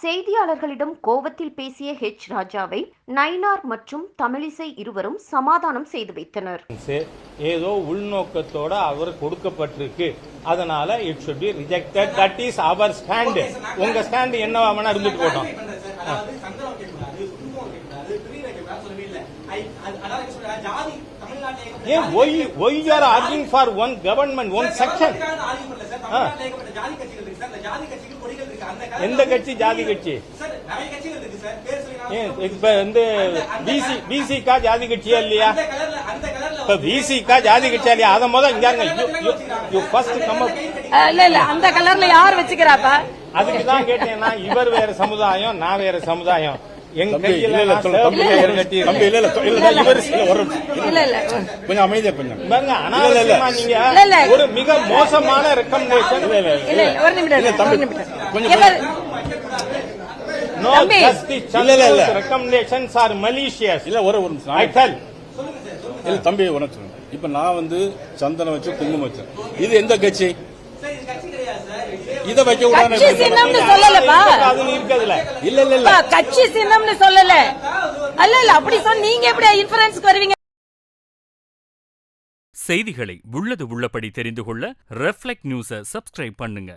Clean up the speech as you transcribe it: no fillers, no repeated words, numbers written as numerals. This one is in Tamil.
செய்தியாளர்களிடம் கோவத்தில் பேசிய ஹெச் ராஜாவை நயினார் மற்றும் தமிழிசை இருவரும் சமாதானம் செய்து வைத்தனர். ஏதோ உள்நோக்கத்தோட அவர் கொடுக்கப்பட்டிருக்கு, அதனால it should be rejected. That is our stand. உங்க ஸ்டாண்ட் என்னவா வேணா இருந்துட்டு போட்டோம். Why you are arguing for one government, one section? எந்த கட்சி ஜாதி கட்சி? இப்ப வந்து பிசிகா ஜாதி கட்சியா இல்லையா? இப்ப பிசிகா ஜாதி கட்சியா இல்லையா? அத முதல்ல இங்க ஃபர்ஸ்ட் கம் அப். இல்ல அந்த கலர்ல யார் வச்சுக்கிறாப்பா? அதுக்கு தான் கேட்டேன்னா, இவர் வேற சமுதாயம், நான் வேற சமுதாயம். எங்க கையில கொஞ்சம் அமைதியா கொஞ்சம் ஒரு மிக மோசமான recommendation. No justice recommendations are malicious. இல்ல ஒரு நிமிஷம் இல்ல தம்பி உனக்கு இப்ப நான் வந்து சந்தனம் வச்சு குங்குமம் வச்சேன். இது எந்த கட்சி? இத வைக்க கட்சி சின்னம்னு சொல்லலப்பா. இல்ல இல்ல இல்ல கட்சி சின்னம்னு சொல்லல. அல்ல அப்படி சொன்ன நீங்க எப்படி இன்ஃபரன்ஸ்க்கு வருவீங்க? செய்திகளை உள்ளது உள்ளபடி தெரிந்து கொள்ள ரெஃப்ளெக்ட் நியூஸை சப்ஸ்கிரைப் பண்ணுங்க.